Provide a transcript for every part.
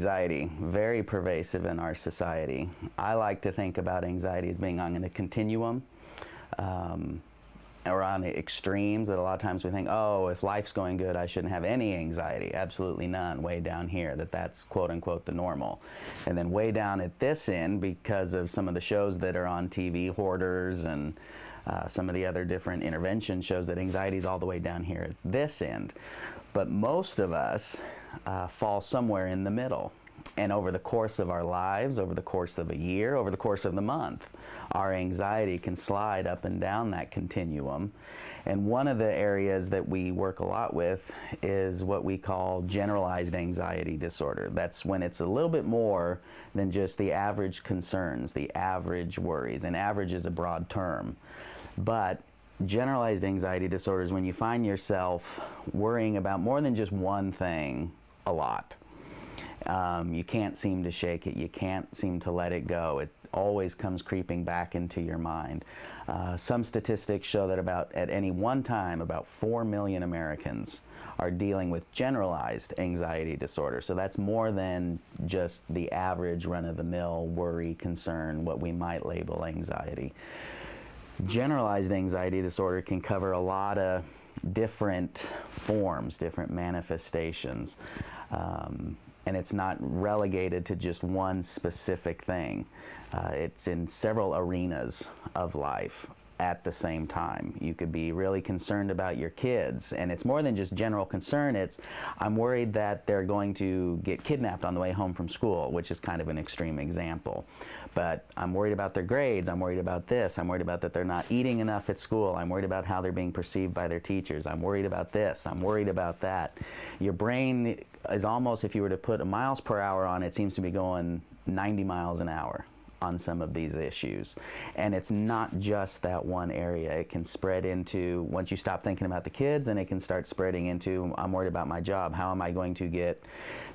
anxiety, very pervasive in our society. I like to think about anxiety as being on a continuum, or on the extremes, that a lot of times we think, oh, if life's going good, I shouldn't have any anxiety. Absolutely none. Way down here, that's quote unquote the normal. And then way down at this end, because of some of the shows that are on TV, Hoarders and some of the other different intervention shows, that anxiety is all the way down here at this end. But most of us fall somewhere in the middle. And over the course of our lives, over the course of a year, over the course of the month, our anxiety can slide up and down that continuum. And one of the areas that we work a lot with is what we call generalized anxiety disorder. That's when it's a little bit more than just the average concerns, the average worries. And average is a broad term. But generalized anxiety disorder is when you find yourself worrying about more than just one thing a lot. You can't seem to shake it. You can't seem to let it go. It always comes creeping back into your mind. Some statistics show that at any one time, about 4 million Americans are dealing with generalized anxiety disorder. So that's more than just the average run-of-the-mill worry, concern, what we might label anxiety. Generalized anxiety disorder can cover a lot of different forms, different manifestations. And it's not relegated to just one specific thing. It's in several arenas of life at the same time. You could be really concerned about your kids, and it's more than just general concern. It's, I'm worried that they're going to get kidnapped on the way home from school, which is kind of an extreme example. But I'm worried about their grades, I'm worried about this, I'm worried about that they're not eating enough at school, I'm worried about how they're being perceived by their teachers, I'm worried about this, I'm worried about that. Your brain is almost, if you were to put a miles per hour on it, seems to be going 90 miles an hour on some of these issues. And it's not just that one area. It can spread into, once you stop thinking about the kids, and it can start spreading into, I'm worried about my job. How am I going to get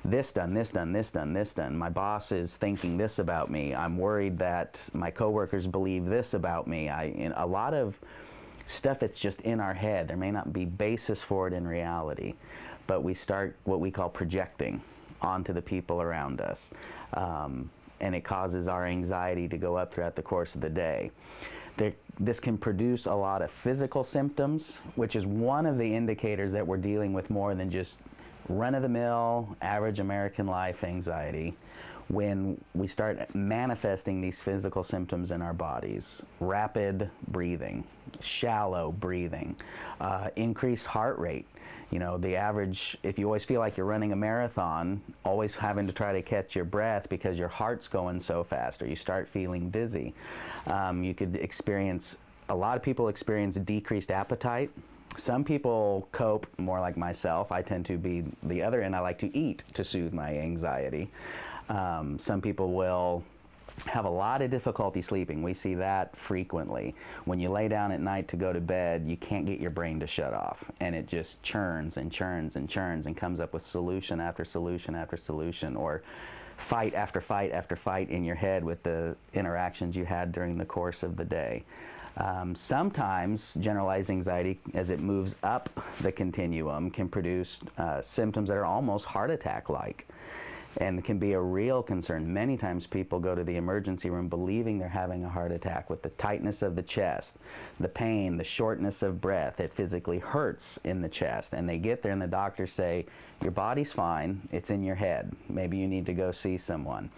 this done, this done, this done, this done? My boss is thinking this about me. I'm worried that my coworkers believe this about me. A lot of stuff that's just in our head. There may not be basis for it in reality, but we start what we call projecting onto the people around us. And it causes our anxiety to go up throughout the course of the day. This can produce a lot of physical symptoms, which is one of the indicators that we're dealing with more than just run-of-the-mill, average American life anxiety. When we start manifesting these physical symptoms in our bodies: rapid breathing, shallow breathing, increased heart rate. You know, the average, if you always feel like you're running a marathon, always having to try to catch your breath because your heart's going so fast, or you start feeling dizzy. You could experience, a lot of people experience decreased appetite. Some people cope more like myself. I tend to be the other end. I like to eat to soothe my anxiety. Some people will have a lot of difficulty sleeping. We see that frequently. When you lay down at night to go to bed, you can't get your brain to shut off, and it just churns and churns and churns and comes up with solution after solution after solution, or fight after fight after fight in your head with the interactions you had during the course of the day. Sometimes generalized anxiety, as it moves up the continuum, can produce symptoms that are almost heart attack-like, and can be a real concern. Many times people go to the emergency room believing they're having a heart attack, with the tightness of the chest, the pain, the shortness of breath. It physically hurts in the chest, and they get there and the doctors say, your body's fine, it's in your head, maybe you need to go see someone.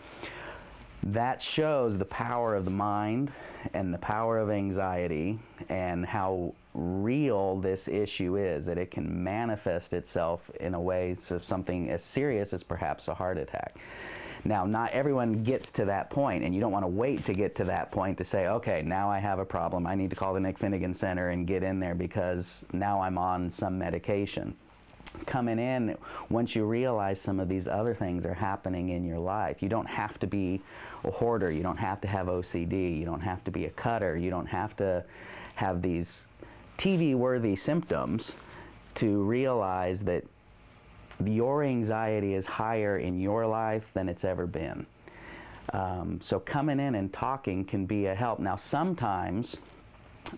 That shows the power of the mind and the power of anxiety, and how real this issue is, that it can manifest itself in a way of something as serious as perhaps a heart attack. Now, not everyone gets to that point, and you don't want to wait to get to that point to say, okay, now I have a problem, I need to call the Finnegan Center and get in there because now I'm on some medication. Coming in, once you realize some of these other things are happening in your life, you don't have to be a hoarder, you don't have to have OCD, you don't have to be a cutter, you don't have to have these TV-worthy symptoms to realize that your anxiety is higher in your life than it's ever been. So coming in and talking can be a help. Now, sometimes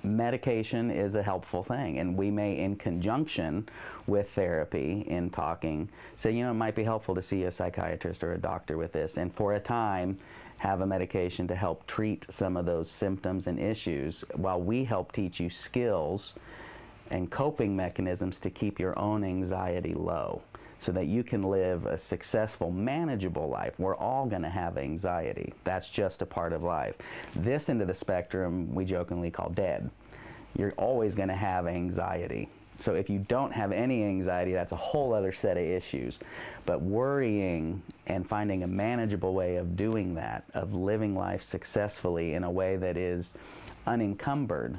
Medication is a helpful thing, and we may, in conjunction with therapy, in talking, say, you know, it might be helpful to see a psychiatrist or a doctor with this, and for a time have a medication to help treat some of those symptoms and issues while we help teach you skills and coping mechanisms to keep your own anxiety low, so that you can live a successful, manageable life. We're all going to have anxiety. That's just a part of life. This end of the spectrum we jokingly call dead. You're always going to have anxiety. So if you don't have any anxiety, that's a whole other set of issues. But worrying and finding a manageable way of doing that, of living life successfully in a way that is unencumbered,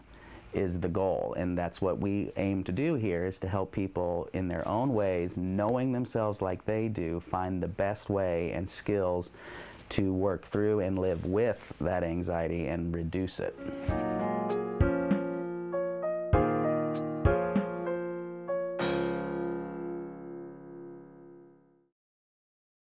is the goal. And that's what we aim to do here, is to help people in their own ways, knowing themselves like they do, find the best way and skills to work through and live with that anxiety and reduce it.